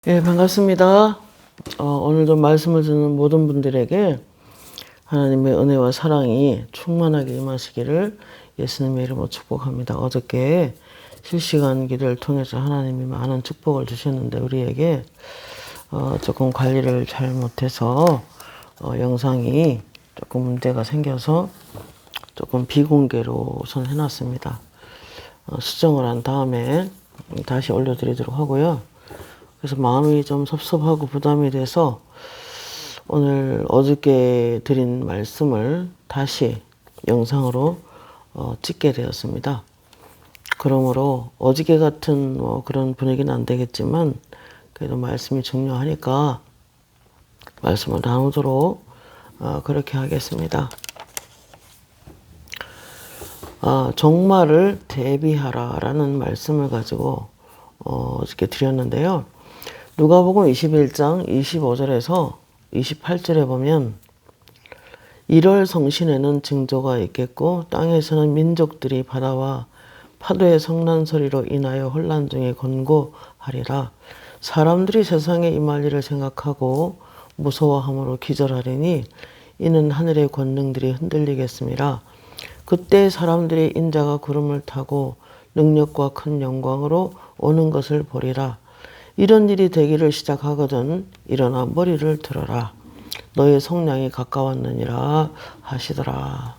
예, 반갑습니다. 오늘도 말씀을 듣는 모든 분들에게 하나님의 은혜와 사랑이 충만하게 임하시기를 예수님의 이름으로 축복합니다. 어저께 실시간 기도를 통해서 하나님이 많은 축복을 주셨는데 우리에게 조금 관리를 잘못해서 영상이 조금 문제가 생겨서 조금 비공개로 우선 해놨습니다. 수정을 한 다음에 다시 올려드리도록 하고요. 그래서 마음이 좀 섭섭하고 부담이 돼서 오늘 어저께 드린 말씀을 다시 영상으로 찍게 되었습니다. 그러므로 어저께 같은 그런 분위기는 안 되겠지만 그래도 말씀이 중요하니까 말씀을 나누도록 그렇게 하겠습니다. 종말을 대비하라 라는 말씀을 가지고 어저께 드렸는데요. 누가복음 21장 25절에서 28절에 보면 1월 성신에는 징조가 있겠고 땅에서는 민족들이 바다와 파도의 성난 소리로 인하여 혼란 중에 권고하리라. 사람들이 세상에 임할 일을 생각하고 무서워함으로 기절하리니 이는 하늘의 권능들이 흔들리겠습니다. 그때 사람들이 인자가 구름을 타고 능력과 큰 영광으로 오는 것을 보리라. 이런 일이 되기를 시작하거든 일어나 머리를 들어라. 너의 속량이 가까웠느니라 하시더라.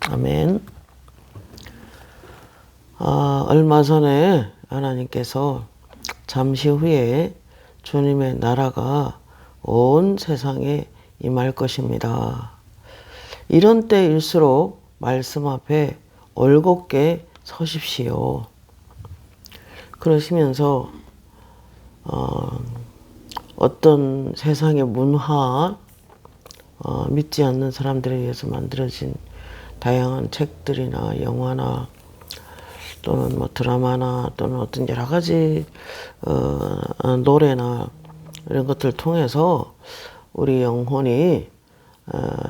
아멘. 얼마 전에 하나님께서 잠시 후에 주님의 나라가 온 세상에 임할 것입니다. 이런 때일수록 말씀 앞에 올곧게 서십시오. 그러시면서 어떤 세상의 문화, 믿지 않는 사람들에 의해서 만들어진 다양한 책들이나 영화나 또는 드라마나 또는 어떤 여러 가지 노래나 이런 것들을 통해서 우리 영혼이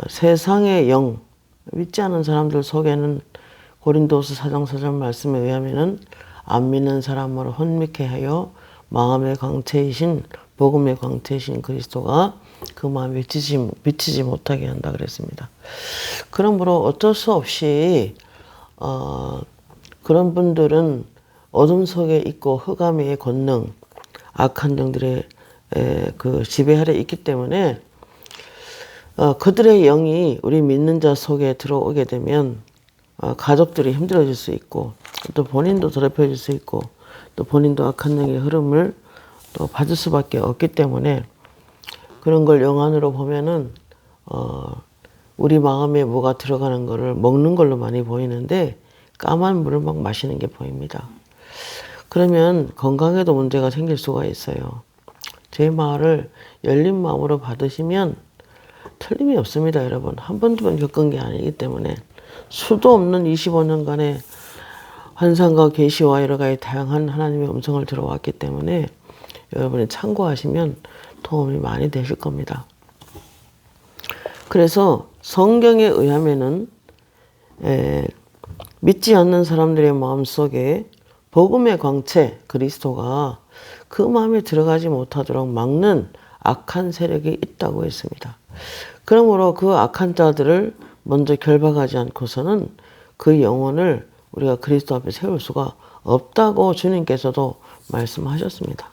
세상의 영, 믿지 않는 사람들 속에는 고린도서 4장 4절 말씀에 의하면은 안 믿는 사람을 혼미케 하여 마음의 광채이신 복음의 광채이신 그리스도가 그 마음에 비치지 못하게 한다 그랬습니다. 그러므로 어쩔 수 없이 그런 분들은 어둠 속에 있고 흑암의 권능, 악한 영들의 그 지배 아래 있기 때문에 그들의 영이 우리 믿는 자 속에 들어오게 되면 가족들이 힘들어질 수 있고 또 본인도 더럽혀질 수 있고 또 본인도 악한 영의 흐름을 또 받을 수밖에 없기 때문에 그런 걸 영안으로 보면은 우리 마음에 뭐가 들어가는 거를 먹는 걸로 많이 보이는데 까만 물을 막 마시는 게 보입니다. 그러면 건강에도 문제가 생길 수가 있어요. 제 말을 열린 마음으로 받으시면 틀림이 없습니다, 여러분. 한 번, 두 번 겪은 게 아니기 때문에 수도 없는 25년간의 환상과 계시와 여러 가지 다양한 하나님의 음성을 들어왔기 때문에 여러분이 참고하시면 도움이 많이 되실 겁니다. 그래서 성경에 의하면은 믿지 않는 사람들의 마음속에 복음의 광채 그리스도가 그 마음에 들어가지 못하도록 막는 악한 세력이 있다고 했습니다. 그러므로 그 악한 자들을 먼저 결박하지 않고서는 그 영혼을 우리가 그리스도 앞에 세울 수가 없다고 주님께서도 말씀하셨습니다.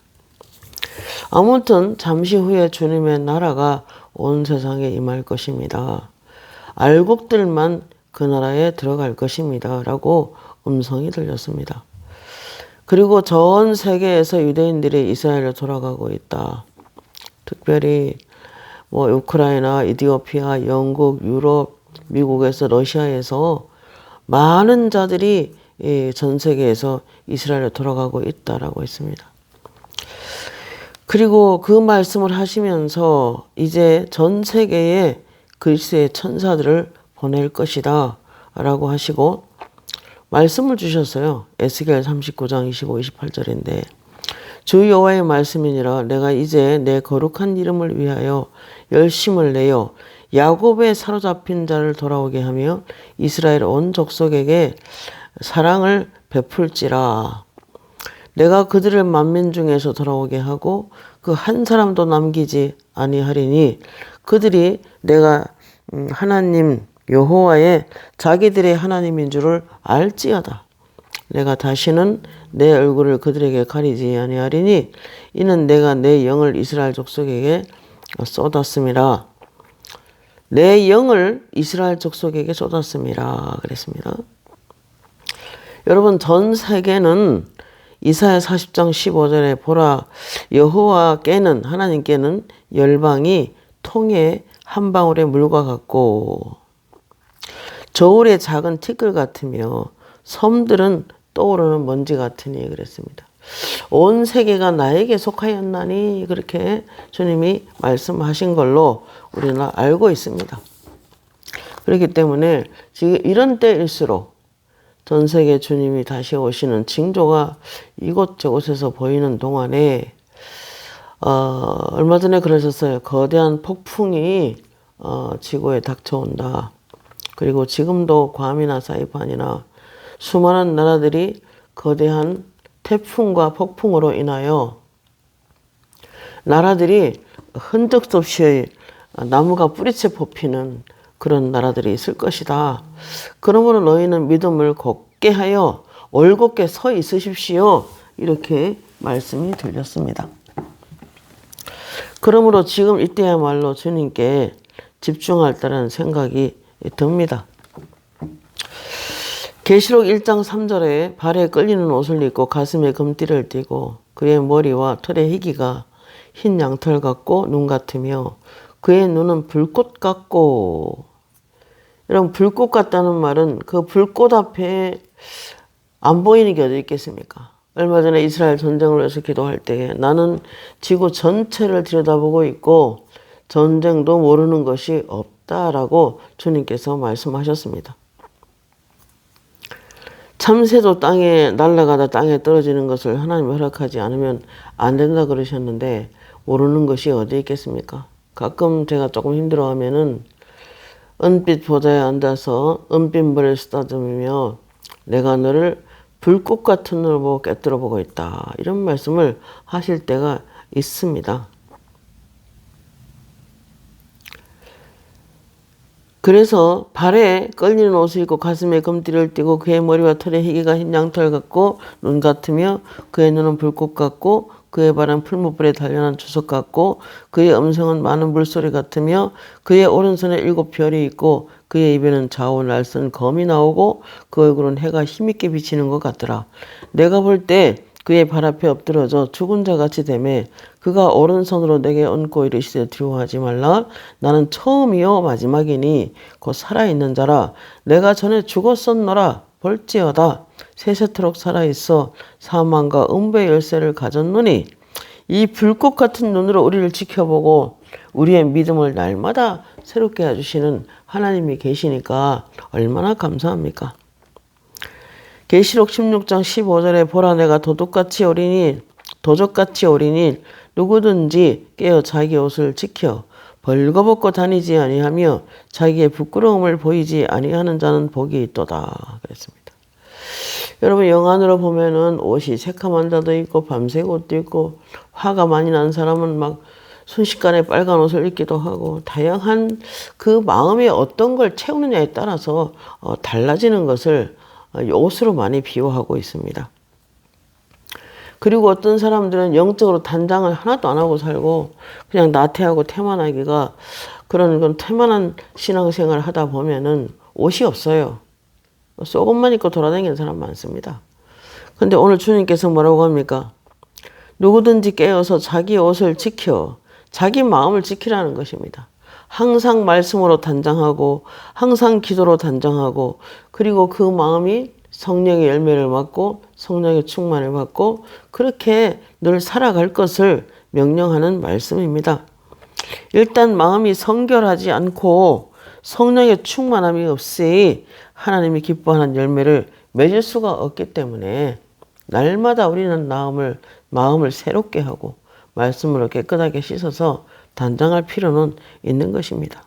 아무튼 잠시 후에 주님의 나라가 온 세상에 임할 것입니다. 알곡들만 그 나라에 들어갈 것입니다. 라고 음성이 들렸습니다. 그리고 전 세계에서 유대인들이 이스라엘로 돌아가고 있다. 특별히 우크라이나, 이디오피아, 영국, 유럽, 미국에서 러시아에서 많은 자들이 전 세계에서 이스라엘로 돌아가고 있다라고 했습니다. 그리고 그 말씀을 하시면서 이제 전 세계에 그리스도의 천사들을 보낼 것이다 라고 하시고 말씀을 주셨어요. 에스겔 39장 25, 28절인데 주 여호와의 말씀이니라 내가 이제 내 거룩한 이름을 위하여 열심을 내어 야곱의 사로잡힌 자를 돌아오게 하며 이스라엘 온 족속에게 사랑을 베풀지라. 내가 그들을 만민 중에서 돌아오게 하고 그 한 사람도 남기지 아니하리니 그들이 내가 하나님 여호와의 자기들의 하나님인 줄을 알지어다. 내가 다시는 내 얼굴을 그들에게 가리지 아니하리니 이는 내가 내 영을 이스라엘 족속에게 쏟았음이라. 내 영을 이스라엘 족속에게 쏟았음이라 그랬습니다. 여러분, 전 세계는 이사야 40장 15절에 보라 여호와께는 하나님께는 열방이 통에 한 방울의 물과 같고 저울의 작은 티끌 같으며 섬들은 떠오르는 먼지 같으니 그랬습니다. 온 세계가 나에게 속하였나니 그렇게 주님이 말씀하신 걸로 우리는 알고 있습니다. 그렇기 때문에 지금 이런 때일수록 전 세계 주님이 다시 오시는 징조가 이곳저곳에서 보이는 동안에 얼마 전에 그러셨어요. 거대한 폭풍이 지구에 닥쳐온다. 그리고 지금도 괌이나 사이판이나 수많은 나라들이 거대한 태풍과 폭풍으로 인하여 나라들이 흔적도 없이 나무가 뿌리채 뽑히는 그런 나라들이 있을 것이다. 그러므로 너희는 믿음을 굳게 하여 올곧게 서 있으십시오. 이렇게 말씀이 들렸습니다. 그러므로 지금 이때야말로 주님께 집중할 때라는 생각이 듭니다. 계시록 1장 3절에 발에 끌리는 옷을 입고 가슴에 금띠를 띠고 그의 머리와 털의 희기가 흰 양털 같고 눈 같으며 그의 눈은 불꽃 같고. 여러분, 불꽃 같다는 말은 그 불꽃 앞에 안 보이는 게 어디 있겠습니까? 얼마 전에 이스라엘 전쟁을 위해서 기도할 때 나는 지구 전체를 들여다보고 있고 전쟁도 모르는 것이 없다라고 주님께서 말씀하셨습니다. 참새도 땅에 날아가다 땅에 떨어지는 것을 하나님이 허락하지 않으면 안 된다 그러셨는데 모르는 것이 어디 있겠습니까? 가끔 제가 조금 힘들어하면은 은빛 보좌에 앉아서 은빛 머리를 쓰다듬으며 내가 너를 불꽃 같은 눈을 보고 꿰뚫어 보고 있다. 이런 말씀을 하실 때가 있습니다. 그래서 발에 끌리는 옷을 입고 가슴에 금띠를 띠고 그의 머리와 털의 희기가 흰 양털 같고 눈 같으며 그의 눈은 불꽃 같고 그의 발은 풀무불에 단련한 주석 같고 그의 음성은 많은 물소리 같으며 그의 오른손에 7 별이 있고 그의 입에는 좌우 날선 검이 나오고 그 얼굴은 해가 힘있게 비치는 것 같더라. 내가 볼 때 그의 발 앞에 엎드러져 죽은 자같이 되매 그가 오른손으로 내게 얹고 이르시되 두려워하지 말라. 나는 처음이요 마지막이니 곧 살아있는 자라. 내가 전에 죽었었노라. 볼지어다 세세토록 살아있어 사망과 음부의 열쇠를 가졌노니 이 불꽃 같은 눈으로 우리를 지켜보고 우리의 믿음을 날마다 새롭게 해주시는 하나님이 계시니까 얼마나 감사합니까? 계시록 16장 15절에 보라 내가 도적같이 오리니 누구든지 깨어 자기 옷을 지켜 벌거벗고 다니지 아니하며 자기의 부끄러움을 보이지 아니하는 자는 복이 있도다 그랬습니다. 여러분, 영안으로 보면은 옷이 새카만 자도 있고 밤색 옷도 있고 화가 많이 난 사람은 막 순식간에 빨간 옷을 입기도 하고 다양한 그 마음에 어떤 걸 채우느냐에 따라서 달라지는 것을 옷으로 많이 비유하고 있습니다. 그리고 어떤 사람들은 영적으로 단장을 하나도 안 하고 살고 그냥 나태하고 태만하기가 그런 태만한 신앙생활을 하다 보면은 옷이 없어요. 속옷만 입고 돌아다니는 사람 많습니다. 근데 오늘 주님께서 뭐라고 합니까? 누구든지 깨어서 자기 옷을 지켜 자기 마음을 지키라는 것입니다. 항상 말씀으로 단장하고 항상 기도로 단장하고 그리고 그 마음이 성령의 열매를 받고 성령의 충만을 받고 그렇게 늘 살아갈 것을 명령하는 말씀입니다. 일단 마음이 성결하지 않고 성령의 충만함이 없이 하나님이 기뻐하는 열매를 맺을 수가 없기 때문에 날마다 우리는 마음을 새롭게 하고 말씀으로 깨끗하게 씻어서 단장할 필요는 있는 것입니다.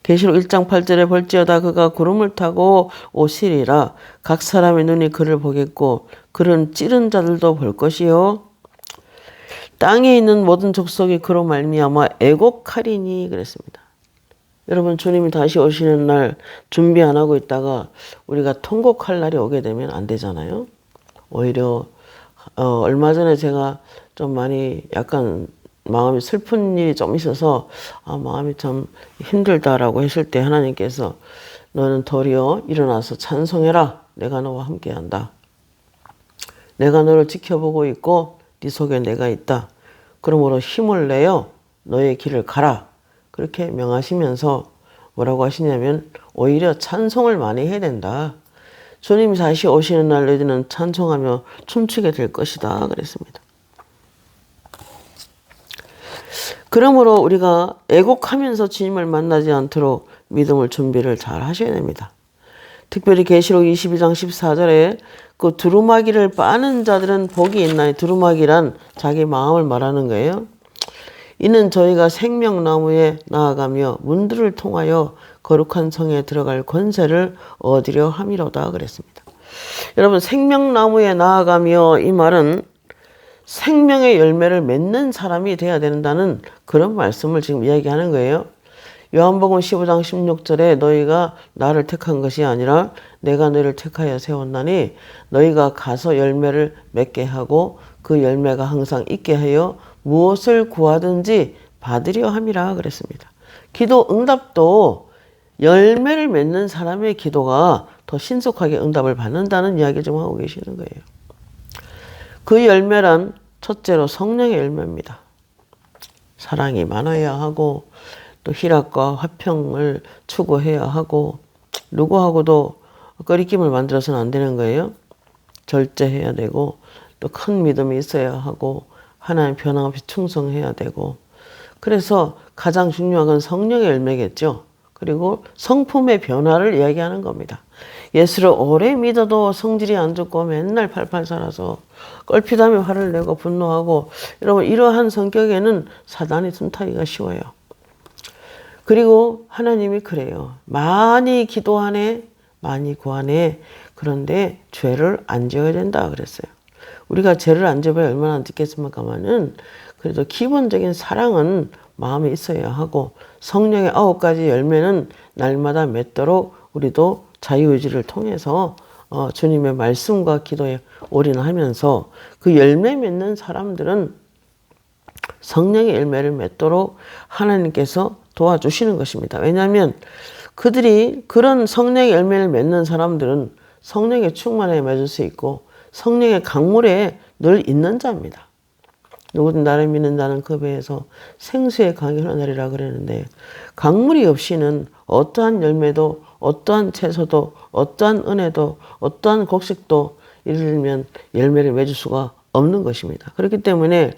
계시록 1장 8절에 볼지어다 그가 구름을 타고 오시리라. 각 사람의 눈이 그를 보겠고 그는 찌른 자들도 볼 것이요. 땅에 있는 모든 족속이 그로 말미암아 애곡하리니 그랬습니다. 여러분, 주님이 다시 오시는 날 준비 안 하고 있다가 우리가 통곡할 날이 오게 되면 안 되잖아요. 오히려 얼마 전에 제가 좀 많이 약간 마음이 슬픈 일이 좀 있어서 마음이 참 힘들다라고 했을 때 하나님께서 너는 도리어 일어나서 찬송해라. 내가 너와 함께한다. 내가 너를 지켜보고 있고 네 속에 내가 있다. 그러므로 힘을 내어 너의 길을 가라. 그렇게 명하시면서 뭐라고 하시냐면 오히려 찬송을 많이 해야 된다. 주님이 다시 오시는 날 너희는 찬송하며 춤추게 될 것이다. 그랬습니다. 그러므로 우리가 애곡하면서 주님을 만나지 않도록 믿음을 준비를 잘 하셔야 됩니다. 특별히 계시록 22장 14절에 그 두루마기를 빠는 자들은 복이 있나니, 두루마기란 자기 마음을 말하는 거예요. 이는 저희가 생명나무에 나아가며 문들을 통하여 거룩한 성에 들어갈 권세를 얻으려 함이로다 그랬습니다. 여러분, 생명나무에 나아가며 이 말은 생명의 열매를 맺는 사람이 되어야 된다는 그런 말씀을 지금 이야기하는 거예요. 요한복음 15장 16절에 너희가 나를 택한 것이 아니라 내가 너희를 택하여 세웠나니 너희가 가서 열매를 맺게 하고 그 열매가 항상 있게 하여 무엇을 구하든지 받으려 함이라 그랬습니다. 기도 응답도 열매를 맺는 사람의 기도가 더 신속하게 응답을 받는다는 이야기 좀 하고 계시는 거예요. 그 열매란 첫째로 성령의 열매입니다. 사랑이 많아야 하고 또 희락과 화평을 추구해야 하고 누구하고도 꺼리낌을 만들어서는 안 되는 거예요. 절제해야 되고 또 큰 믿음이 있어야 하고 하나님 변함없이 충성해야 되고, 그래서 가장 중요한 건 성령의 열매겠죠. 그리고 성품의 변화를 이야기하는 겁니다. 예수를 오래 믿어도 성질이 안 좋고 맨날 팔팔 살아서 껄핏하며 화를 내고 분노하고, 여러분 이러한 성격에는 사단이 틈타기가 쉬워요. 그리고 하나님이 그래요. 많이 기도하네, 많이 구하네. 그런데 죄를 안 지어야 된다 그랬어요. 우리가 죄를 안 지어야 얼마나 안 짓겠습니까만은 그래도 기본적인 사랑은 마음에 있어야 하고 성령의 9가지 열매는 날마다 맺도록 우리도 자유의지를 통해서 주님의 말씀과 기도에 올인하면서 그 열매 맺는 사람들은 성령의 열매를 맺도록 하나님께서 도와주시는 것입니다. 왜냐하면 그들이 그런 성령의 열매를 맺는 사람들은 성령의 충만에 맺을 수 있고 성령의 강물에 늘 있는 자입니다. 누구든 나를 믿는 자는 그 배에서 생수의 강이 흘러나리라 그랬는데, 강물이 없이는 어떠한 열매도 어떠한 채소도 어떠한 은혜도 어떠한 곡식도 예를 들면 열매를 맺을 수가 없는 것입니다. 그렇기 때문에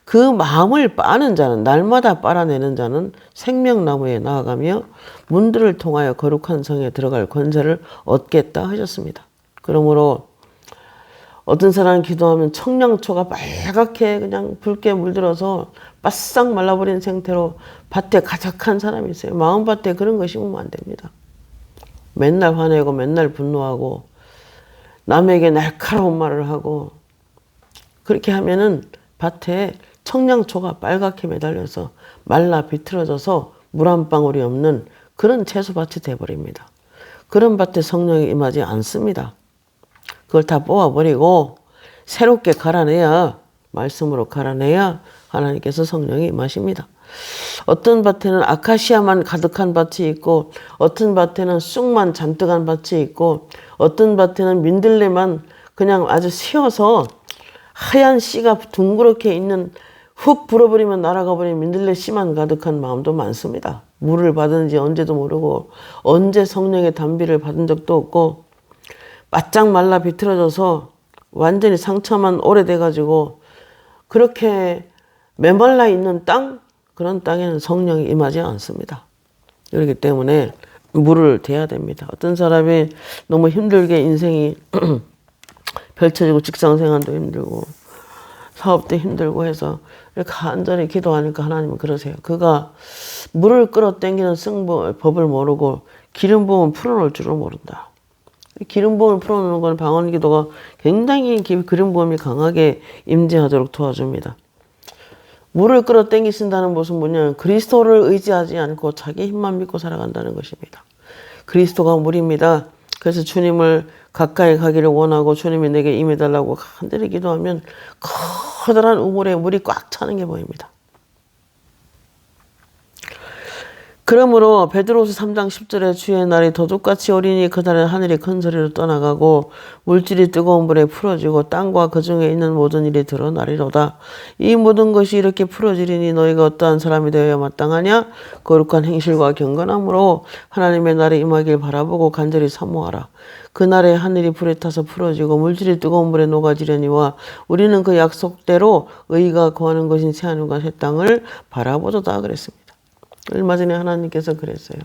그 마음을 빠는 자는, 날마다 빨아내는 자는 생명나무에 나아가며 문들을 통하여 거룩한 성에 들어갈 권세를 얻겠다 하셨습니다. 그러므로 어떤 사람은 기도하면 청양초가 빨갛게 그냥 붉게 물들어서 바싹 말라버린 상태로 밭에 가득한 사람이 있어요. 마음밭에 그런 거 심으면 안 됩니다. 맨날 화내고 맨날 분노하고 남에게 날카로운 말을 하고 그렇게 하면은 밭에 청양초가 빨갛게 매달려서 말라 비틀어져서 물 한 방울이 없는 그런 채소밭이 돼버립니다. 그런 밭에 성령이 임하지 않습니다. 그걸 다 뽑아버리고 새롭게 갈아내야, 말씀으로 갈아내야 하나님께서 성령이 임하십니다. 어떤 밭에는 아카시아만 가득한 밭이 있고 어떤 밭에는 쑥만 잔뜩한 밭이 있고 어떤 밭에는 민들레만 그냥 아주 씌어서 하얀 씨가 둥그렇게 있는, 훅 불어버리면 날아가 버린 민들레 씨만 가득한 마음도 많습니다. 물을 받은지 언제도 모르고 언제 성령의 단비를 받은 적도 없고 바짝 말라 비틀어져서 완전히 상처만 오래돼가지고 그렇게 메말라 있는 땅, 그런 땅에는 성령이 임하지 않습니다. 그렇기 때문에 물을 대야 됩니다. 어떤 사람이 너무 힘들게 인생이 펼쳐지고 직장생활도 힘들고 사업도 힘들고 해서 이렇게 간절히 기도하니까 하나님은 그러세요. 그가 물을 끌어당기는 법을 모르고 기름 부음을 풀어놓을 줄을 모른다. 기름 부음을 풀어놓는 건 방언 기도가 굉장히 기름 부음이 강하게 임재하도록 도와줍니다. 물을 끌어당기신다는 것은 뭐냐면 그리스도를 의지하지 않고 자기 힘만 믿고 살아간다는 것입니다. 그리스도가 물입니다. 그래서 주님을 가까이 가기를 원하고 주님이 내게 임해달라고 간절히 기도하면 커다란 우물에 물이 꽉 차는 게 보입니다. 그러므로 베드로후서 3장 10절에 주의 날이 도둑같이 오리니 그날은 하늘이 큰 소리로 떠나가고 물질이 뜨거운 불에 풀어지고 땅과 그 중에 있는 모든 일이 드러나리로다. 이 모든 것이 이렇게 풀어지리니 너희가 어떠한 사람이 되어야 마땅하냐? 거룩한 행실과 경건함으로 하나님의 날에 임하길 바라보고 간절히 사모하라. 그날에 하늘이 불에 타서 풀어지고 물질이 뜨거운 물에 녹아지려니와 우리는 그 약속대로 의가 거하는 것인 새하늘과 새 땅을 바라보도다 그랬습니다. 얼마 전에 하나님께서 그랬어요.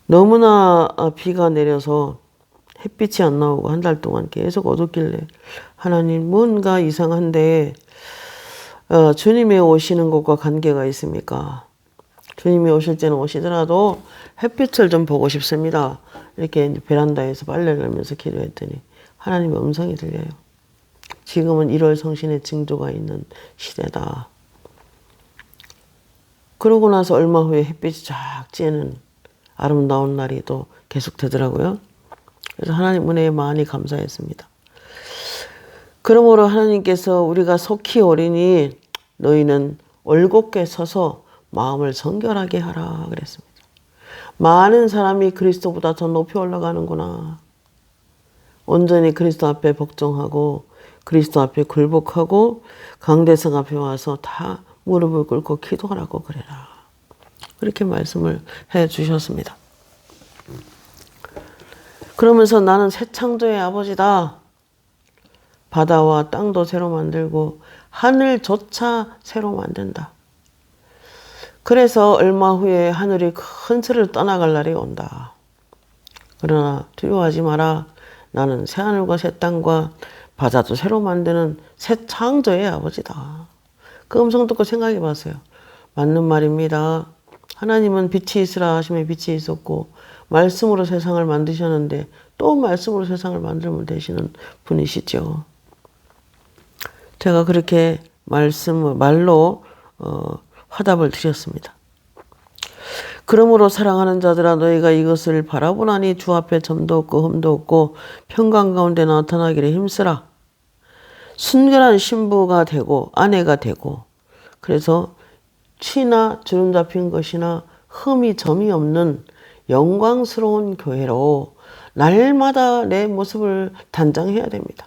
너무나 비가 내려서 햇빛이 안 나오고 한 달 동안 계속 어둡길래 하나님 뭔가 이상한데 주님이 오시는 것과 관계가 있습니까? 주님이 오실 때는 오시더라도 햇빛을 좀 보고 싶습니다. 이렇게 베란다에서 빨래를 걸면서 기도했더니 하나님의 음성이 들려요. 지금은 1월 성신의 징조가 있는 시대다. 그러고 나서 얼마 후에 햇빛이 쫙 쬐는 아름다운 날이 또 계속 되더라고요. 그래서 하나님 은혜에 많이 감사했습니다. 그러므로 하나님께서 우리가 속히 오리니 너희는 올곧게 서서 마음을 정결하게 하라 그랬습니다. 많은 사람이 그리스도보다 더 높이 올라가는구나. 온전히 그리스도 앞에 복종하고 그리스도 앞에 굴복하고 강대성 앞에 와서 다 무릎을 꿇고 기도하라고 그래라. 그렇게 말씀을 해 주셨습니다. 그러면서 나는 새 창조의 아버지다. 바다와 땅도 새로 만들고 하늘조차 새로 만든다. 그래서 얼마 후에 하늘이 큰 소리로 떠나갈 날이 온다. 그러나 두려워하지 마라. 나는 새 하늘과 새 땅과 바다도 새로 만드는 새 창조의 아버지다. 그 음성 듣고 생각해 봤어요. 맞는 말입니다. 하나님은 빛이 있으라 하시면 빛이 있었고 말씀으로 세상을 만드셨는데 또 말씀으로 세상을 만들면 되시는 분이시죠. 제가 그렇게 말로 화답을 드렸습니다. 그러므로 사랑하는 자들아 너희가 이것을 바라보나니 주 앞에 점도 없고 흠도 없고 평강 가운데 나타나기를 힘쓰라. 순결한 신부가 되고 아내가 되고 그래서 취나 주름 잡힌 것이나 흠이 점이 없는 영광스러운 교회로 날마다 내 모습을 단장해야 됩니다.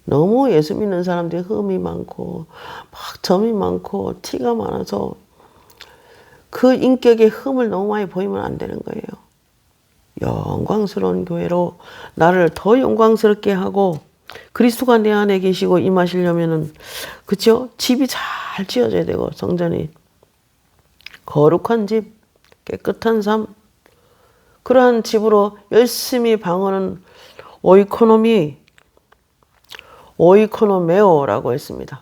너무 예수 믿는 사람들이 흠이 많고 막 점이 많고 티가 많아서 그 인격의 흠을 너무 많이 보이면 안 되는 거예요. 영광스러운 교회로 나를 더 영광스럽게 하고 그리스도가 내 안에 계시고 임하시려면은 그렇죠? 집이 잘 지어져야 되고 성전이 거룩한 집, 깨끗한 삶 그러한 집으로 열심히 방어는 오이코노메오라고 했습니다.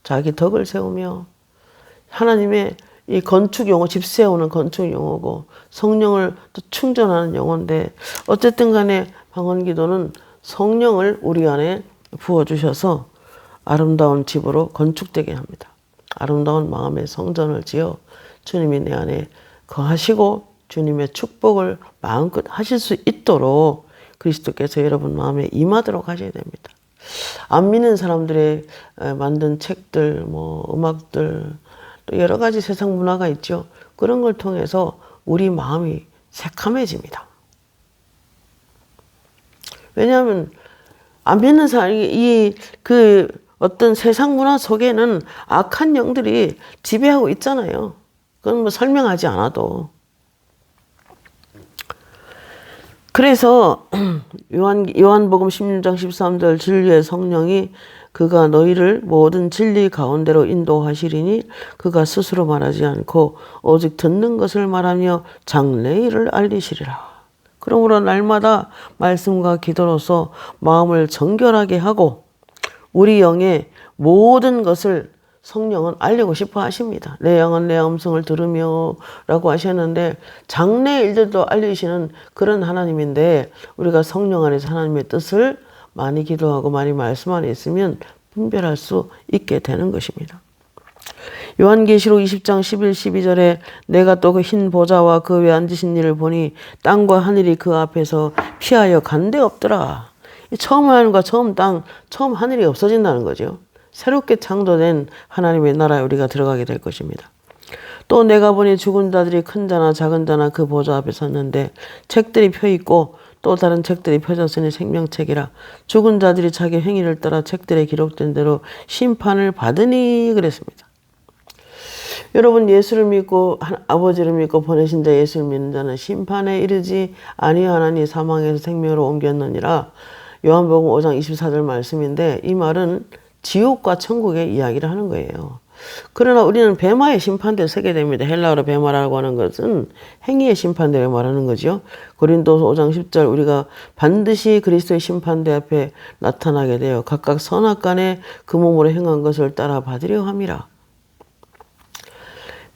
자기 덕을 세우며 하나님의 이 건축 용어, 집 세우는 건축 용어고 성령을 또 충전하는 용어인데 어쨌든 간에 방언 기도는 성령을 우리 안에 부어주셔서 아름다운 집으로 건축되게 합니다. 아름다운 마음의 성전을 지어 주님이 내 안에 거하시고 주님의 축복을 마음껏 하실 수 있도록 그리스도께서 여러분 마음에 임하도록 하셔야 됩니다. 안 믿는 사람들의 만든 책들, 음악들, 또 여러 가지 세상 문화가 있죠. 그런 걸 통해서 우리 마음이 새카매집니다. 왜냐하면 안 믿는 사람이 어떤 세상 문화 속에는 악한 영들이 지배하고 있잖아요. 그건 설명하지 않아도. 그래서 요한복음 16장 13절 진리의 성령이 그가 너희를 모든 진리 가운데로 인도하시리니 그가 스스로 말하지 않고 오직 듣는 것을 말하며 장래일을 알리시리라. 그러므로 날마다 말씀과 기도로서 마음을 정결하게 하고 우리 영의 모든 것을 성령은 알리고 싶어 하십니다. 내 영은 내 음성을 들으며 라고 하셨는데 장래 일들도 알리시는 그런 하나님인데 우리가 성령 안에서 하나님의 뜻을 많이 기도하고 많이 말씀 안에 있으면 분별할 수 있게 되는 것입니다. 요한계시록 20장 11, 12절에 내가 또 그 흰 보좌와 그 위에 앉으신 이를 보니 땅과 하늘이 그 앞에서 피하여 간데 없더라. 처음 하늘과 처음 땅, 처음 하늘이 없어진다는 거죠. 새롭게 창조된 하나님의 나라에 우리가 들어가게 될 것입니다. 또 내가 보니 죽은 자들이 큰 자나 작은 자나 그 보좌 앞에 섰는데 책들이 펴있고 또 다른 책들이 펴졌으니 생명책이라. 죽은 자들이 자기 행위를 따라 책들에 기록된 대로 심판을 받으니 그랬습니다. 여러분, 예수를 믿고 아버지를 믿고 보내신 자 예수를 믿는 자는 심판에 이르지 아니하나니 사망에서 생명으로 옮겼느니라. 요한복음 5장 24절 말씀인데, 이 말은 지옥과 천국의 이야기를 하는 거예요. 그러나 우리는 뱀화의 심판대에 서게 됩니다. 헬라어로 뱀화라고 하는 것은 행위의 심판대를 말하는 거죠. 고린도서 5장 10절 우리가 반드시 그리스도의 심판대 앞에 나타나게 되어 각각 선악간에 그 몸으로 행한 것을 따라 받으려 함이라.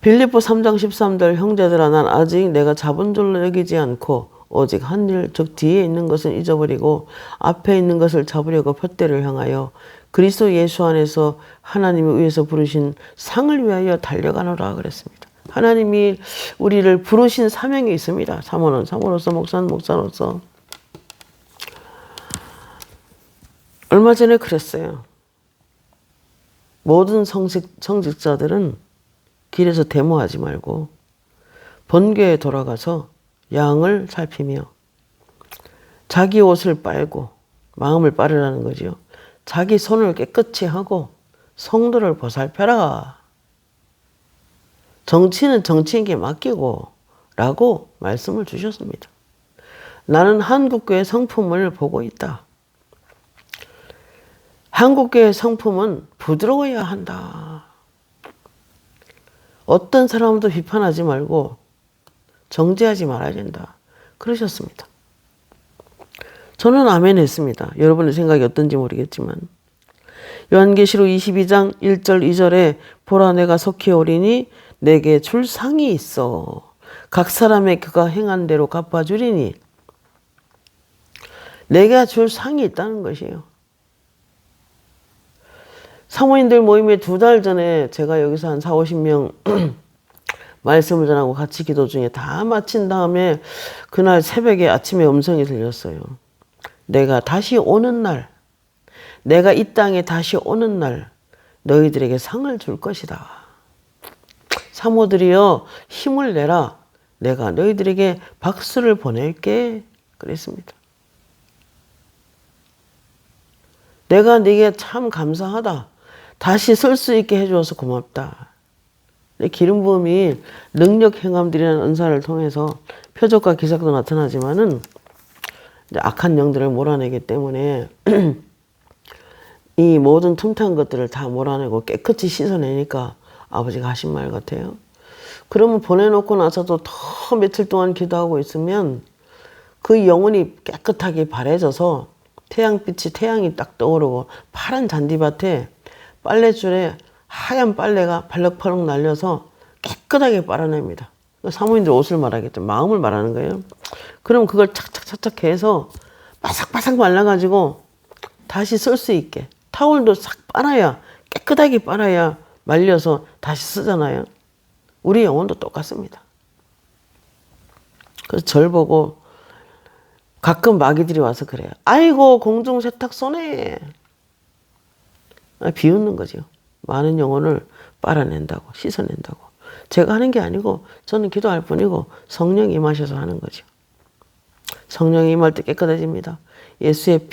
빌립보 3장 13절 형제들아 난 아직 내가 잡은 줄로 여기지 않고 오직 한 일 즉 뒤에 있는 것은 잊어버리고 앞에 있는 것을 잡으려고 푯대를 향하여 그리스도 예수 안에서 하나님이 위에서 부르신 상을 위하여 달려가노라 그랬습니다. 하나님이 우리를 부르신 사명이 있습니다. 사모는 사모로서, 목사는 목사로서. 얼마 전에 그랬어요. 모든 성직자들은 길에서 데모하지 말고 본교에 돌아가서 양을 살피며 자기 옷을 빨고 마음을 빨으라는 거지요. 자기 손을 깨끗이 하고 성도를 보살펴라. 정치는 정치인께 맡기고 라고 말씀을 주셨습니다. 나는 한국교회 성품을 보고 있다. 한국교회 성품은 부드러워야 한다. 어떤 사람도 비판하지 말고 정죄하지 말아야 된다. 그러셨습니다. 저는 아멘 했습니다. 여러분의 생각이 어떤지 모르겠지만. 요한계시록 22장 1절 2절에 보라 내가 속히 오리니 내게 줄 상이 있어. 각 사람의 그가 행한 대로 갚아주리니. 내가 줄 상이 있다는 것이에요. 사모님들 모임에 2달 전에 제가 여기서 한 40-50명 말씀을 전하고 같이 기도 중에 다 마친 다음에 그날 새벽에 아침에 음성이 들렸어요. 내가 다시 오는 날, 내가 이 땅에 다시 오는 날 너희들에게 상을 줄 것이다. 사모들이여 힘을 내라. 내가 너희들에게 박수를 보낼게. 그랬습니다. 내가 네게 참 감사하다. 다시 쓸 수 있게 해줘서 고맙다. 기름 부음이 능력 행함들이라는 은사를 통해서 표적과 기사도 나타나지만은 악한 영들을 몰아내기 때문에 이 모든 틈탄 것들을 다 몰아내고 깨끗이 씻어내니까 아버지가 하신 말 같아요. 그러면 보내놓고 나서도 더 며칠 동안 기도하고 있으면 그 영혼이 깨끗하게 바래져서 태양이 딱 떠오르고 파란 잔디밭에 빨래줄에 하얀 빨래가 발럭발럭 날려서 깨끗하게 빨아냅니다. 사모님들 옷을 말하겠죠. 마음을 말하는 거예요. 그럼 그걸 착착착착 해서 바삭바삭 말라가지고 다시 쓸 수 있게 타올도 싹 빨아야 깨끗하게 빨아야 말려서 다시 쓰잖아요. 우리 영혼도 똑같습니다. 그래서 절 보고 가끔 마귀들이 와서 그래요. 아이고 공중세탁소네. 비웃는 거죠. 많은 영혼을 빨아낸다고 씻어낸다고. 제가 하는 게 아니고 저는 기도할 뿐이고 성령이 임하셔서 하는 거죠. 성령이 임할 때 깨끗해집니다. 예수의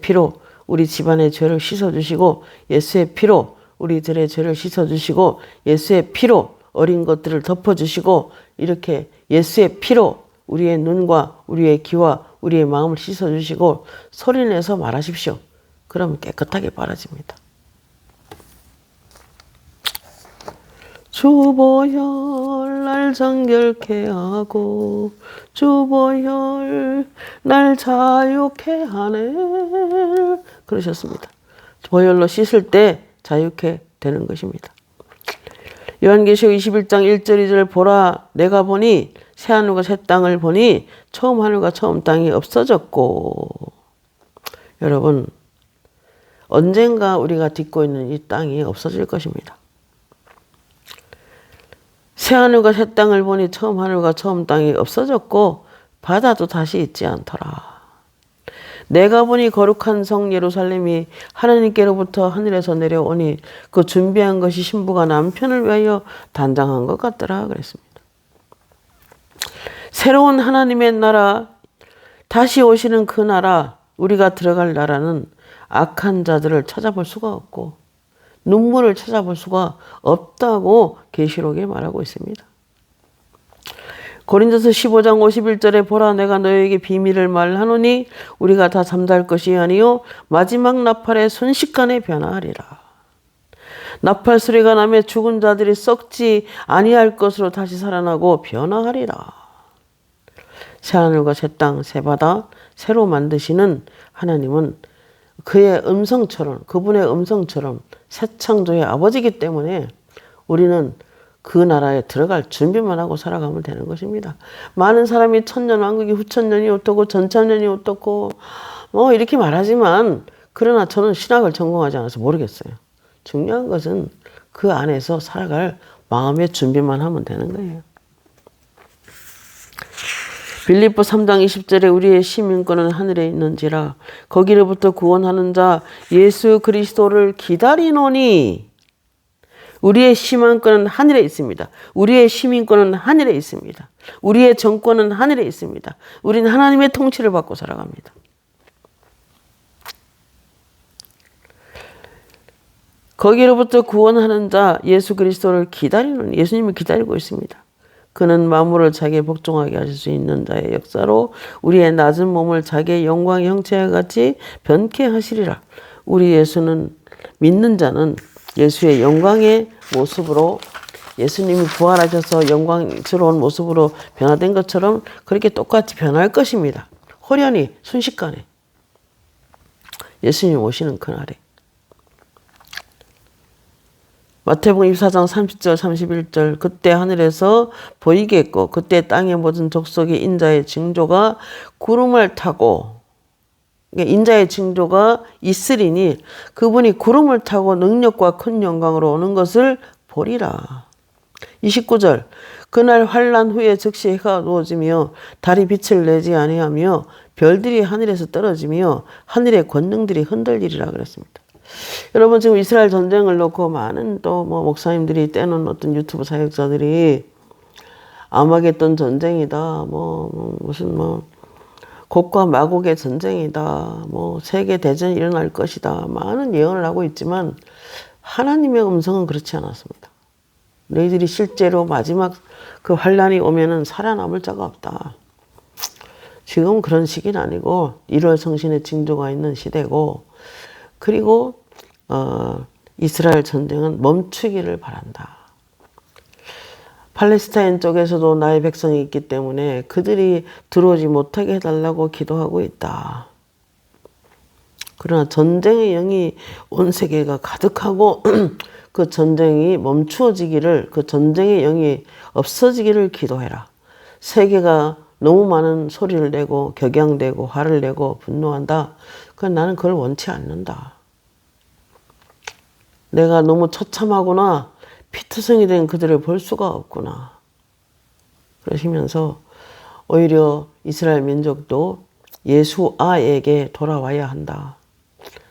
피로 우리 집안의 죄를 씻어주시고 예수의 피로 우리들의 죄를 씻어주시고 예수의 피로 어린 것들을 덮어주시고 이렇게 예수의 피로 우리의 눈과 우리의 귀와 우리의 마음을 씻어주시고 소리내서 말하십시오. 그러면 깨끗하게 빨아집니다. 주보혈 날 정결케 하고 주보혈 날 자유케 하네. 그러셨습니다. 보혈로 씻을 때 자유케 되는 것입니다. 요한계시록 21장 1절 2절 보라 내가 보니 새 하늘과 새 땅을 보니 처음 하늘과 처음 땅이 없어졌고. 여러분 언젠가 우리가 딛고 있는 이 땅이 없어질 것입니다. 새 하늘과 새 땅을 보니 처음 하늘과 처음 땅이 없어졌고 바다도 다시 있지 않더라. 내가 보니 거룩한 성 예루살렘이 하나님께로부터 하늘에서 내려오니 그 준비한 것이 신부가 남편을 위하여 단장한 것 같더라 그랬습니다. 새로운 하나님의 나라, 다시 오시는 그 나라, 우리가 들어갈 나라는 악한 자들을 찾아볼 수가 없고 눈물을 찾아볼 수가 없다고 계시록에 말하고 있습니다. 고린도서 15장 51절에 보라 내가 너에게 비밀을 말하노니 우리가 다 잠잘 것이 아니요 마지막 나팔의 순식간에 변화하리라. 나팔 소리가 나며 죽은 자들이 썩지 아니할 것으로 다시 살아나고 변화하리라. 새하늘과 새 땅, 새 바다 새로 만드시는 하나님은 그의 음성처럼, 그분의 음성처럼 새 창조의 아버지이기 때문에 우리는 그 나라에 들어갈 준비만 하고 살아가면 되는 것입니다. 많은 사람이 천년왕국이 후천년이 어떻고 전천년이 어떻고 뭐 이렇게 말하지만 그러나 저는 신학을 전공하지 않아서 모르겠어요. 중요한 것은 그 안에서 살아갈 마음의 준비만 하면 되는 거예요. 빌립보 3장 20절에 우리의 시민권은 하늘에 있는지라 거기로부터 구원하는 자 예수 그리스도를 기다리노니 우리의 시민권은 하늘에 있습니다. 우리의 시민권은 하늘에 있습니다. 우리의 정권은 하늘에 있습니다. 우리는 하나님의 통치를 받고 살아갑니다. 거기로부터 구원하는 자 예수 그리스도를 기다리는 예수님을 기다리고 있습니다. 그는 만물을 자기의 복종하게 하실 수 있는 자의 역사로 우리의 낮은 몸을 자기의 영광의 형체와 같이 변케 하시리라. 우리 예수는 믿는 자는 예수의 영광의 모습으로 예수님이 부활하셔서 영광스러운 모습으로 변화된 것처럼 그렇게 똑같이 변할 것입니다. 호련히 순식간에 예수님 오시는 그날에. 마태복음 24장 30절 31절 그때 하늘에서 보이겠고 그때 땅의 모든 족속의 인자의 징조가 구름을 타고 인자의 징조가 있으리니 그분이 구름을 타고 능력과 큰 영광으로 오는 것을 보리라. 29절 그날 환난 후에 즉시 해가 어두워지며 달이 빛을 내지 아니하며 별들이 하늘에서 떨어지며 하늘의 권능들이 흔들리리라 그랬습니다. 여러분 지금 이스라엘 전쟁을 놓고 많은 또 뭐 목사님들이 떼놓은 어떤 유튜브 사역자들이 아마겟돈 전쟁이다 무슨 곡과 마곡의 전쟁이다 세계 대전이 일어날 것이다 많은 예언을 하고 있지만 하나님의 음성은 그렇지 않았습니다. 너희들이 실제로 마지막 그 환란이 오면은 살아남을 자가 없다. 지금 그런 시기는 아니고 1월 성신의 징조가 있는 시대고 그리고 이스라엘 전쟁은 멈추기를 바란다. 팔레스타인 쪽에서도 나의 백성이 있기 때문에 그들이 들어오지 못하게 해달라고 기도하고 있다. 그러나 전쟁의 영이 온 세계가 가득하고 그 전쟁이 멈추어지기를 그 전쟁의 영이 없어지기를 기도해라. 세계가 너무 많은 소리를 내고 격양되고 화를 내고 분노한다. 나는 그걸 원치 않는다. 내가 너무 처참하구나. 피투성이 된 그들을 볼 수가 없구나. 그러시면서 오히려 이스라엘 민족도 예수아에게 돌아와야 한다.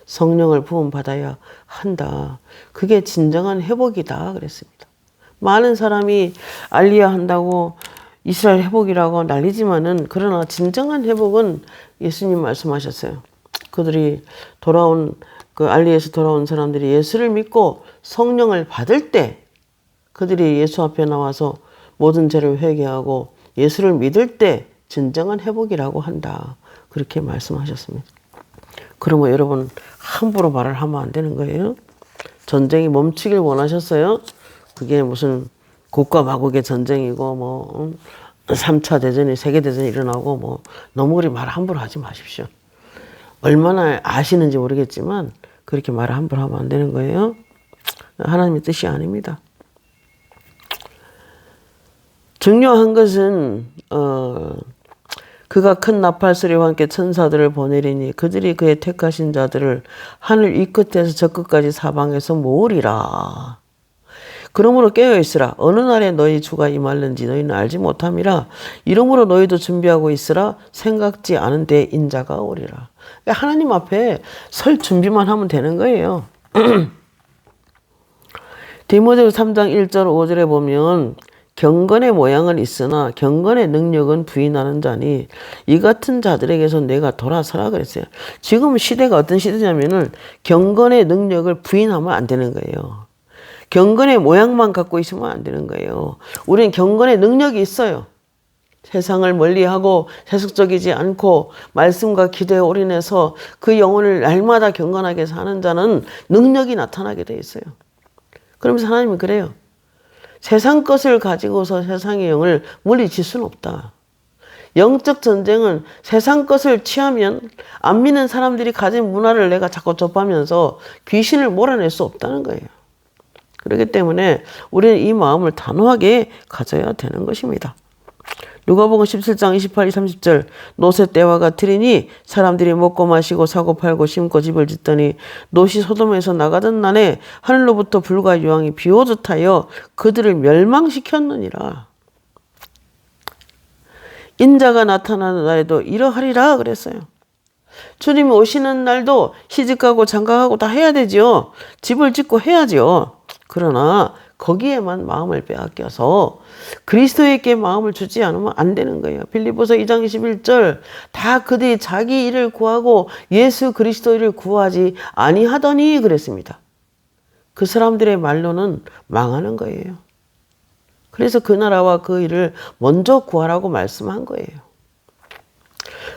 성령을 부음받아야 한다. 그게 진정한 회복이다 그랬습니다. 많은 사람이 알리야 한다고 이스라엘 회복이라고 난리지만은 그러나 진정한 회복은 예수님 말씀하셨어요. 그들이 돌아온 그 알리에서 돌아온 사람들이 예수를 믿고 성령을 받을 때 그들이 예수 앞에 나와서 모든 죄를 회개하고 예수를 믿을 때 진정한 회복이라고 한다. 그렇게 말씀하셨습니다. 그러면 여러분 함부로 말을 하면 안 되는 거예요. 전쟁이 멈추길 원하셨어요. 그게 무슨 곡과 마곡의 전쟁이고 3차 대전이 세계대전이 일어나고 너무 그리 말 함부로 하지 마십시오. 얼마나 아시는지 모르겠지만 그렇게 말을 함부로 하면 안 되는 거예요. 하나님의 뜻이 아닙니다. 중요한 것은 그가 큰 나팔 소리와 함께 천사들을 보내리니 그들이 그의 택하신 자들을 하늘 이 끝에서 저 끝까지 사방에서 모으리라. 그러므로 깨어있으라. 어느 날에 너희 주가 임할는지 너희는 알지 못함이라. 이러므로 너희도 준비하고 있으라. 생각지 않은 데 인자가 오리라. 하나님 앞에 설 준비만 하면 되는 거예요. 디모데후서 3장 1절 5절에 보면 경건의 모양은 있으나 경건의 능력은 부인하는 자니 이 같은 자들에게서 내가 돌아서라 그랬어요. 지금 시대가 어떤 시대냐면은 경건의 능력을 부인하면 안 되는 거예요. 경건의 모양만 갖고 있으면 안 되는 거예요. 우리는 경건의 능력이 있어요. 세상을 멀리하고 세속적이지 않고 말씀과 기도에 올인해서 그 영혼을 날마다 경건하게 사는 자는 능력이 나타나게 돼 있어요. 그러면서 하나님은 그래요. 세상 것을 가지고서 세상의 영을 물리칠 수는 없다. 영적 전쟁은 세상 것을 취하면 안 믿는 사람들이 가진 문화를 내가 자꾸 접하면서 귀신을 몰아낼 수 없다는 거예요. 그렇기 때문에 우리는 이 마음을 단호하게 가져야 되는 것입니다. 누가복음 17장 28, 30절 노새 때와 같으리니 사람들이 먹고 마시고 사고 팔고 심고 집을 짓더니 롯이 소돔에서 나가던 날에 하늘로부터 불과 유황이 비오듯 하여 그들을 멸망시켰느니라. 인자가 나타나는 날에도 이러하리라 그랬어요. 주님이 오시는 날도 시집가고 장가가고 다 해야 되죠. 집을 짓고 해야죠. 그러나 거기에만 마음을 빼앗겨서 그리스도에게 마음을 주지 않으면 안 되는 거예요. 빌립보서 2장 21절 다 그들이 자기 일을 구하고 예수 그리스도 일을 구하지 아니하더니 그랬습니다. 그 사람들의 말로는 망하는 거예요. 그래서 그 나라와 그 일을 먼저 구하라고 말씀한 거예요.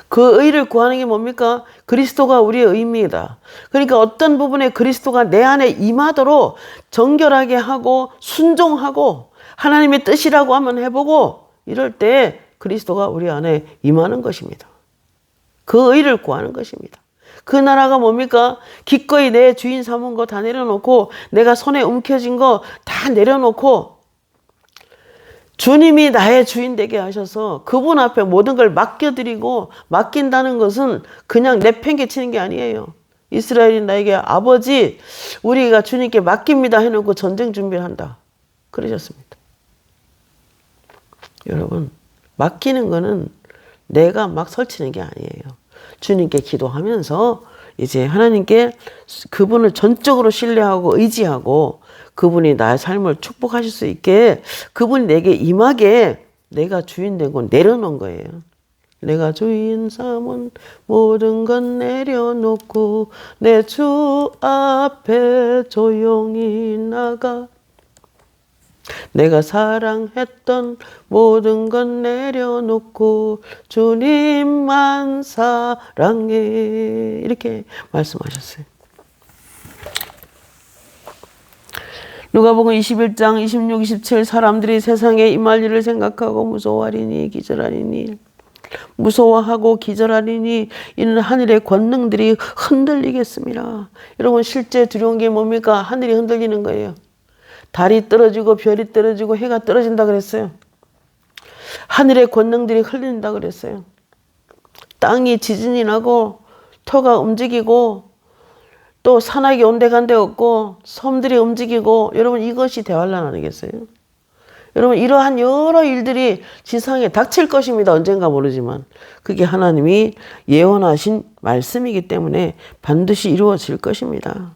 그 의를 구하는 게 뭡니까? 그리스도가 우리의 의입니다. 그러니까 어떤 부분에 그리스도가 내 안에 임하도록 정결하게 하고 순종하고 하나님의 뜻이라고 하면 해보고 이럴 때 그리스도가 우리 안에 임하는 것입니다. 그 의를 구하는 것입니다. 그 나라가 뭡니까? 기꺼이 내 주인 삼은 거 다 내려놓고 내가 손에 움켜쥔 거 다 내려놓고 주님이 나의 주인 되게 하셔서 그분 앞에 모든 걸 맡겨드리고 맡긴다는 것은 그냥 내팽개치는 게 아니에요. 이스라엘이 나에게 아버지 우리가 주님께 맡깁니다 해놓고 전쟁 준비를 한다. 그러셨습니다. 여러분 맡기는 거는 내가 막 설치는 게 아니에요. 주님께 기도하면서 이제 하나님께 그분을 전적으로 신뢰하고 의지하고 그분이 나의 삶을 축복하실 수 있게 그분이 내게 임하게 내가 주인 되고 내려놓은 거예요. 내가 주인 삼은 모든 건 내려놓고 내 주 앞에 조용히 나가 내가 사랑했던 모든 건 내려놓고 주님만 사랑해 이렇게 말씀하셨어요. 누가복음 21장 26, 27 사람들이 세상에 임할 일을 생각하고 무서워하리니 기절하리니 무서워하고 기절하리니 이는 하늘의 권능들이 흔들리겠습니다. 여러분 실제 두려운 게 뭡니까? 하늘이 흔들리는 거예요. 달이 떨어지고 별이 떨어지고 해가 떨어진다 그랬어요. 하늘의 권능들이 흔들린다 그랬어요. 땅이 지진이 나고 터가 움직이고 또 산악이 온데간데 없고 섬들이 움직이고 여러분 이것이 대환란 아니겠어요? 여러분 이러한 여러 일들이 지상에 닥칠 것입니다. 언젠가 모르지만 그게 하나님이 예언하신 말씀이기 때문에 반드시 이루어질 것입니다.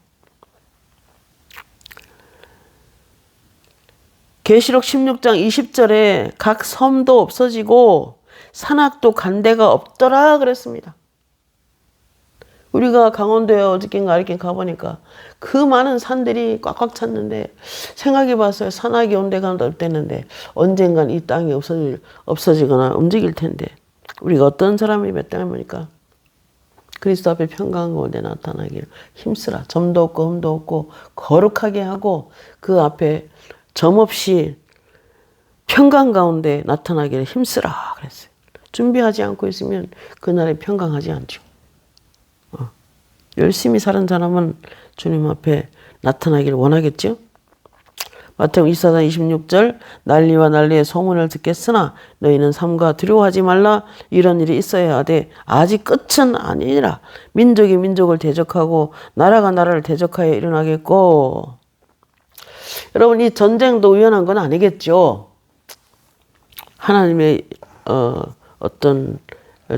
계시록 16장 20절에 각 섬도 없어지고 산악도 간데가 없더라 그랬습니다. 우리가 강원도에 어저께인가 이렇게 가보니까 그 많은 산들이 꽉꽉 찼는데 생각해 봤어요. 산악이 온데간데 없댔는데 언젠간 이 땅이 없어지거나 움직일 텐데 우리가 어떤 사람이 몇 땅을 보니까 그리스도 앞에 평강한 가운데 나타나기를 힘쓰라. 점도 없고 흠도 없고 거룩하게 하고 그 앞에 점 없이 평강 가운데 나타나기를 힘쓰라 그랬어요. 준비하지 않고 있으면 그날에 평강하지 않죠. 열심히 사는 사람은 주님 앞에 나타나기를 원하겠죠. 마태복음 24장 26절 난리와 난리의 소문을 듣겠으나 너희는 삼가 두려워하지 말라. 이런 일이 있어야 하되 아직 끝은 아니니라. 민족이 민족을 대적하고 나라가 나라를 대적하여 일어나겠고. 여러분, 이 전쟁도 우연한 건 아니겠죠. 하나님의 어떤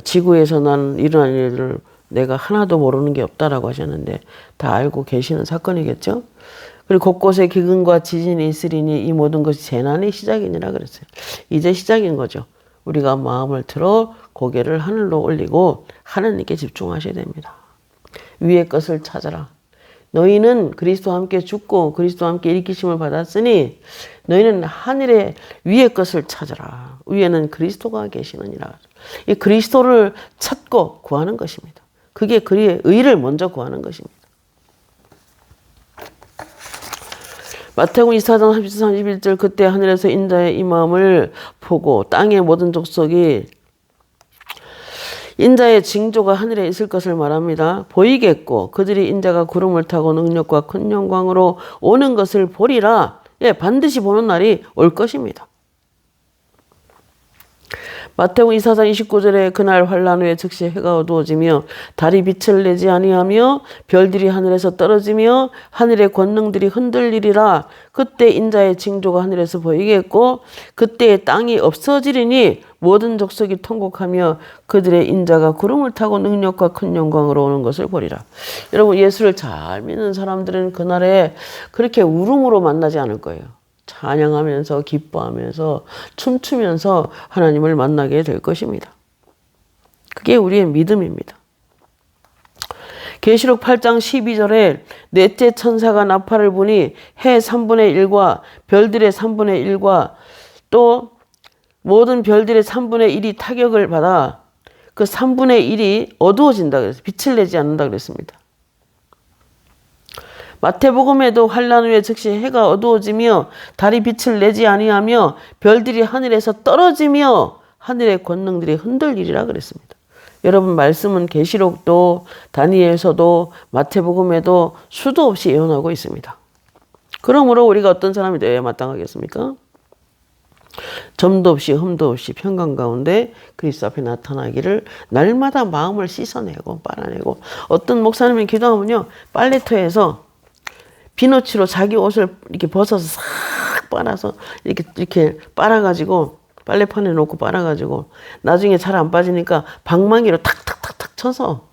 지구에서 난 일어난 일을 내가 하나도 모르는 게 없다라고 하셨는데 다 알고 계시는 사건이겠죠. 그리고 곳곳에 기근과 지진이 있으리니 이 모든 것이 재난의 시작이니라 그랬어요. 이제 시작인 거죠. 우리가 마음을 틀어 고개를 하늘로 올리고 하나님께 집중하셔야 됩니다. 위의 것을 찾아라. 너희는 그리스도와 함께 죽고 그리스도와 함께 일으키심을 받았으니 너희는 하늘의 위의 것을 찾아라. 위에는 그리스도가 계시느니라. 이 그리스도를 찾고 구하는 것입니다. 그게 그의 의를 먼저 구하는 것입니다. 마태복음 24장 30, 31절 그때 하늘에서 인자의 임함을 보고 땅의 모든 족속이 인자의 징조가 하늘에 있을 것을 말합니다. 보이겠고 그들이 인자가 구름을 타고 능력과 큰 영광으로 오는 것을 보리라. 예, 반드시 보는 날이 올 것입니다. 마태복음 24장 29절에 그날 환란 후에 즉시 해가 어두워지며 달이 빛을 내지 아니하며 별들이 하늘에서 떨어지며 하늘의 권능들이 흔들리리라. 그때 인자의 징조가 하늘에서 보이겠고 그때 땅이 없어지리니 모든 족속이 통곡하며 그들의 인자가 구름을 타고 능력과 큰 영광으로 오는 것을 보리라. 여러분, 예수를 잘 믿는 사람들은 그날에 그렇게 울음으로 만나지 않을 거예요. 찬양하면서 기뻐하면서 춤추면서 하나님을 만나게 될 것입니다. 그게 우리의 믿음입니다. 계시록 8장 12절에 넷째 천사가 나팔을 부니 해 3분의 1과 별들의 3분의 1과 또 모든 별들의 3분의 1이 타격을 받아 그 3분의 1이 어두워진다 그랬어요. 빛을 내지 않는다 그랬습니다. 마태복음에도 환란 후에 즉시 해가 어두워지며 달이 빛을 내지 아니하며 별들이 하늘에서 떨어지며 하늘의 권능들이 흔들리리라 그랬습니다. 여러분, 말씀은 계시록도 다니엘서도 마태복음에도 수도 없이 예언하고 있습니다. 그러므로 우리가 어떤 사람이 되어야 마땅하겠습니까? 점도 없이 흠도 없이 평강 가운데 그리스도 앞에 나타나기를 날마다 마음을 씻어내고 빨아내고, 어떤 목사님이 기도하면요 빨래터에서 비누칠로 자기 옷을 이렇게 벗어서 싹 빨아서 이렇게 빨아가지고 빨래판에 놓고 빨아가지고 나중에 잘 안 빠지니까 방망이로 탁탁탁탁 쳐서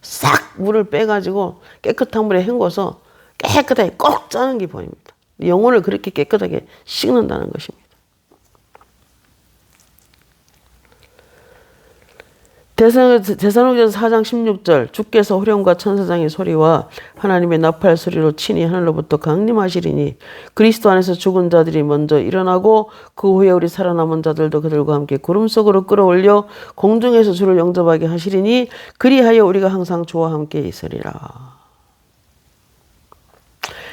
싹 물을 빼가지고 깨끗한 물에 헹궈서 깨끗하게 꼭 짜는 게 보입니다. 영혼을 그렇게 깨끗하게 씻는다는 것입니다. 데살로니가서 4장 16절 주께서 호령과 천사장의 소리와 하나님의 나팔 소리로 친히 하늘로부터 강림하시리니 그리스도 안에서 죽은 자들이 먼저 일어나고 그 후에 우리 살아남은 자들도 그들과 함께 구름 속으로 끌어올려 공중에서 주를 영접하게 하시리니 그리하여 우리가 항상 주와 함께 있으리라.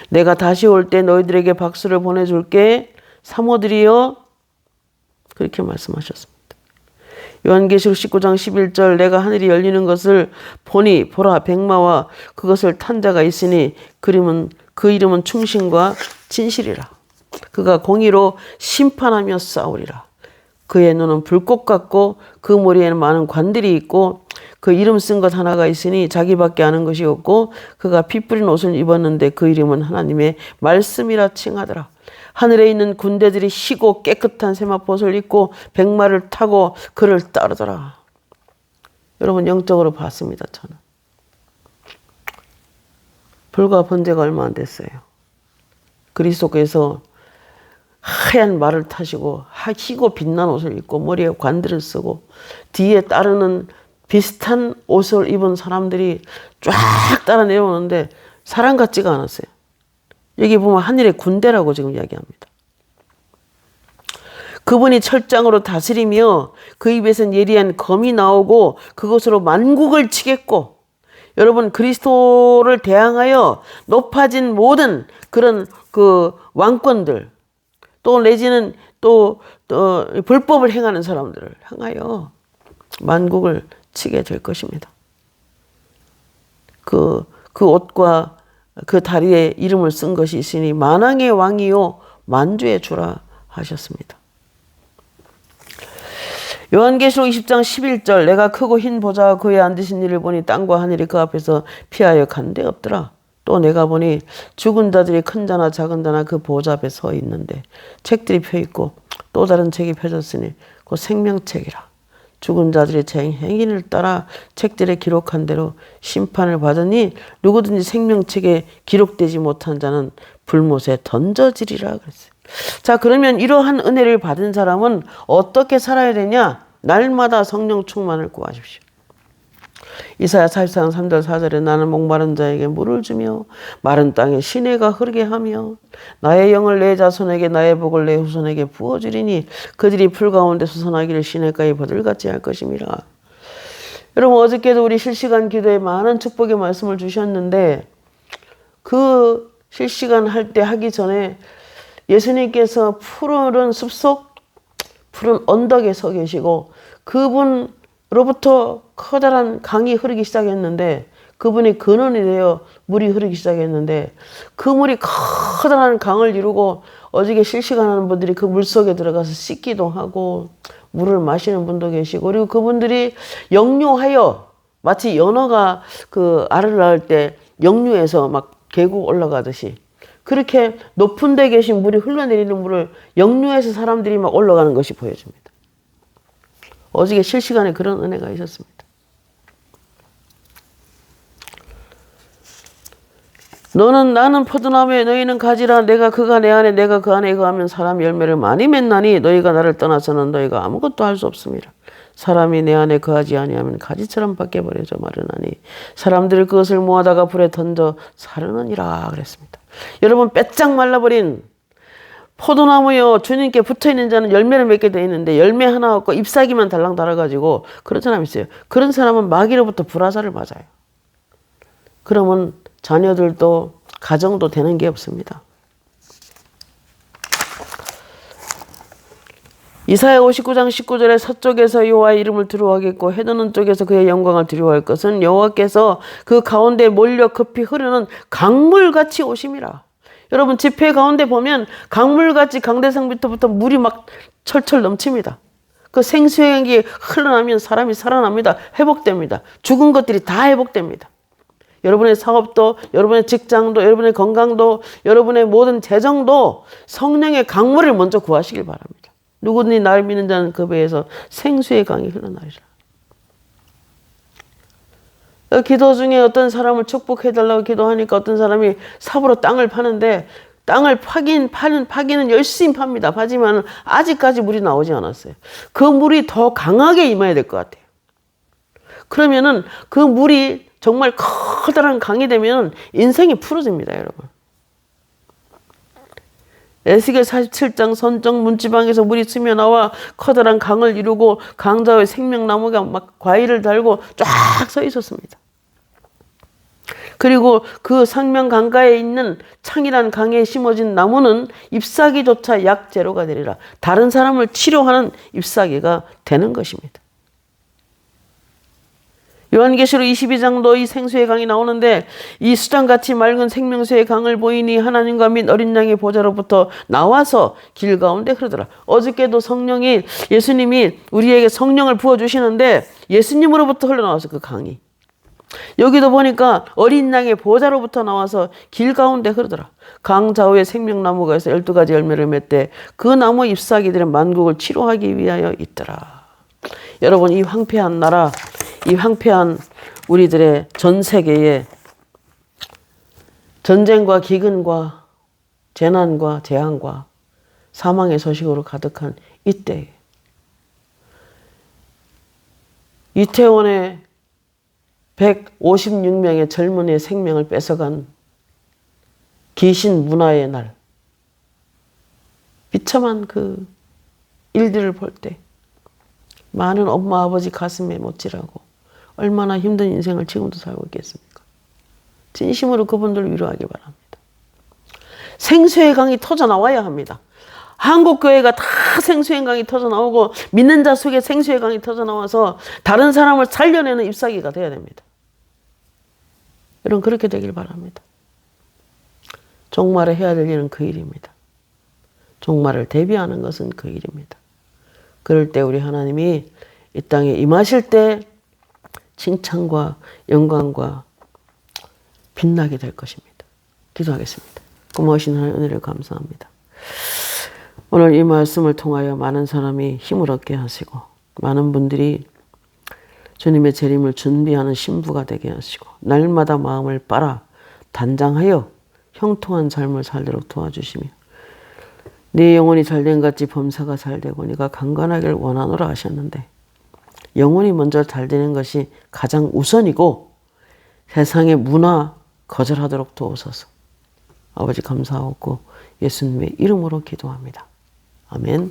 내가 다시 올 때 너희들에게 박수를 보내줄게 사모들이여, 그렇게 말씀하셨습니다. 요한계시록 19장 11절 내가 하늘이 열리는 것을 보니 보라 백마와 그것을 탄 자가 있으니 그 이름은 충신과 진실이라. 그가 공의로 심판하며 싸우리라. 그의 눈은 불꽃 같고 그 머리에는 많은 관들이 있고 그 이름 쓴 것 하나가 있으니 자기밖에 아는 것이 없고 그가 피 뿌린 옷을 입었는데 그 이름은 하나님의 말씀이라 칭하더라. 하늘에 있는 군대들이 희고 깨끗한 세마포옷을 입고 백마를 타고 그를 따르더라. 여러분, 영적으로 봤습니다. 저는 불과 본 지가 얼마 안 됐어요. 그리스도께서 하얀 말을 타시고 희고 빛난 옷을 입고 머리에 관들을 쓰고 뒤에 따르는 비슷한 옷을 입은 사람들이 쫙 따라 내려오는데 사람 같지가 않았어요. 여기 보면 하늘의 군대라고 지금 이야기합니다. 그분이 철장으로 다스리며 그 입에선 예리한 검이 나오고 그것으로 만국을 치겠고, 여러분 그리스도를 대항하여 높아진 모든 그런 그 왕권들 또 내지는 또 불법을 행하는 사람들을 향하여 만국을 치게 될 것입니다. 그 옷과 그 다리에 이름을 쓴 것이 있으니 만왕의 왕이요 만주의 주라 하셨습니다. 요한계시록 20장 11절 내가 크고 흰 보좌와 그에 앉으신 이를 보니 땅과 하늘이 그 앞에서 피하여 간 데 없더라. 또 내가 보니 죽은 자들이 큰 자나 작은 자나 그 보좌 앞에 서 있는데 책들이 펴 있고 또 다른 책이 펴졌으니 그 생명책이라. 죽은 자들이 제 행위를 따라 책들에 기록한 대로 심판을 받으니 누구든지 생명책에 기록되지 못한 자는 불못에 던져지리라 그랬어요. 자, 그러면 이러한 은혜를 받은 사람은 어떻게 살아야 되냐? 날마다 성령 충만을 구하십시오. 이사야 44장 3절 4절에 나는 목마른 자에게 물을 주며 마른 땅에 시내가 흐르게 하며 나의 영을 내 자손에게 나의 복을 내 후손에게 부어주리니 그들이 풀 가운데 수선하기를 시내가에 버들같이 할 것임이라. 여러분, 어저께도 우리 실시간 기도에 많은 축복의 말씀을 주셨는데 그 실시간 할 때 하기 전에 예수님께서 푸른 숲속 푸른 언덕에 서 계시고 그분으로부터 커다란 강이 흐르기 시작했는데 그분이 근원이 되어 물이 흐르기 시작했는데 그 물이 커다란 강을 이루고 어저께 실시간하는 분들이 그 물속에 들어가서 씻기도 하고 물을 마시는 분도 계시고 그리고 그분들이 역류하여 마치 연어가 그 알을 낳을 때 역류해서 막 계곡 올라가듯이 그렇게 높은 데 계신 물이 흘러내리는 물을 역류해서 사람들이 막 올라가는 것이 보여집니다. 어저께 실시간에 그런 은혜가 있었습니다. 나는 포도나무에 너희는 가지라. 내가 그가 내 안에 내가 그 안에 거하면 사람 열매를 많이 맺나니 너희가 나를 떠나서는 너희가 아무것도 할 수 없습니다. 사람이 내 안에 거하지 아니하면 가지처럼 밖에 버려져 마르나니 사람들이 그것을 모아다가 불에 던져 사르느니라 그랬습니다. 여러분, 빼짝 말라버린 포도나무요 주님께 붙어있는 자는 열매를 맺게 되어 있는데 열매 하나 없고 잎사귀만 달랑 달아가지고 그런 사람이 있어요. 그런 사람은 마귀로부터 불화살을 맞아요. 그러면 자녀들도 가정도 되는 게 없습니다. 이사야 59장 19절에 서쪽에서 여호와의 이름을 두려워하겠고 해돋는 쪽에서 그의 영광을 두려워할 것은 여호와께서 그 가운데 몰려 급히 흐르는 강물같이 오심이라. 여러분, 집회 가운데 보면 강물같이 강대상부터 물이 막 철철 넘칩니다. 그 생수의 강이 흘러나면 사람이 살아납니다. 회복됩니다. 죽은 것들이 다 회복됩니다. 여러분의 사업도, 여러분의 직장도, 여러분의 건강도, 여러분의 모든 재정도 성령의 강물을 먼저 구하시길 바랍니다. 누구든지 나를 믿는 자는 그 배에서 생수의 강이 흘러나리라. 기도 중에 어떤 사람을 축복해달라고 기도하니까 어떤 사람이 삽으로 땅을 파는데 땅을 파기는 열심히 팝니다. 하지만 아직까지 물이 나오지 않았어요. 그 물이 더 강하게 임해야 될 것 같아요. 그러면은 그 물이 정말 커다란 강이 되면 인생이 풀어집니다, 여러분. 에스겔 47장 선정 문지방에서 물이 스며 나와 커다란 강을 이루고 강자의 생명나무가 막 과일을 달고 쫙 서 있었습니다. 그리고 그 생명 강가에 있는 창이란 강에 심어진 나무는 잎사귀조차 약재로가 되리라. 다른 사람을 치료하는 잎사귀가 되는 것입니다. 요한계시록 22장도 이 생수의 강이 나오는데 이 수장같이 맑은 생명수의 강을 보이니 하나님과 및 어린 양의 보좌로부터 나와서 길 가운데 흐르더라. 어저께도 성령이 예수님이 우리에게 성령을 부어주시는데 예수님으로부터 흘러나와서 그 강이 여기도 보니까 어린 양의 보좌로부터 나와서 길 가운데 흐르더라. 강 좌우에 생명나무가 있어 12가지 열매를 맺되 그 나무 잎사귀들은 만국을 치료하기 위하여 있더라. 여러분, 이 황폐한 나라, 이 황폐한 우리들의 전 세계에 전쟁과 기근과 재난과 재앙과 사망의 소식으로 가득한 이때에 이태원의 156명의 젊은이의 생명을 뺏어간 귀신 문화의 날, 비참한 그 일들을 볼 때 많은 엄마 아버지 가슴에 못질하고 얼마나 힘든 인생을 지금도 살고 있겠습니까? 진심으로 그분들을 위로하기 바랍니다. 생수의 강이 터져 나와야 합니다. 한국 교회가 다 생수의 강이 터져 나오고 믿는 자 속에 생수의 강이 터져 나와서 다른 사람을 살려내는 잎사귀가 되어야 됩니다. 여러분, 그렇게 되길 바랍니다. 종말에 해야 될 일은 그 일입니다. 종말을 대비하는 것은 그 일입니다. 그럴 때 우리 하나님이 이 땅에 임하실 때 칭찬과 영광과 빛나게 될 것입니다. 기도하겠습니다. 고마우신 하나님 은혜를 감사합니다. 오늘 이 말씀을 통하여 많은 사람이 힘을 얻게 하시고 많은 분들이 주님의 재림을 준비하는 신부가 되게 하시고 날마다 마음을 빨아 단장하여 형통한 삶을 살도록 도와주시며 네 영혼이 잘된 같이 범사가 잘되고 네가 강건하기를 원하노라 하셨는데 영혼이 먼저 잘되는 것이 가장 우선이고 세상의 문화 거절하도록 도우소서. 아버지 감사하고 예수님의 이름으로 기도합니다. 아멘.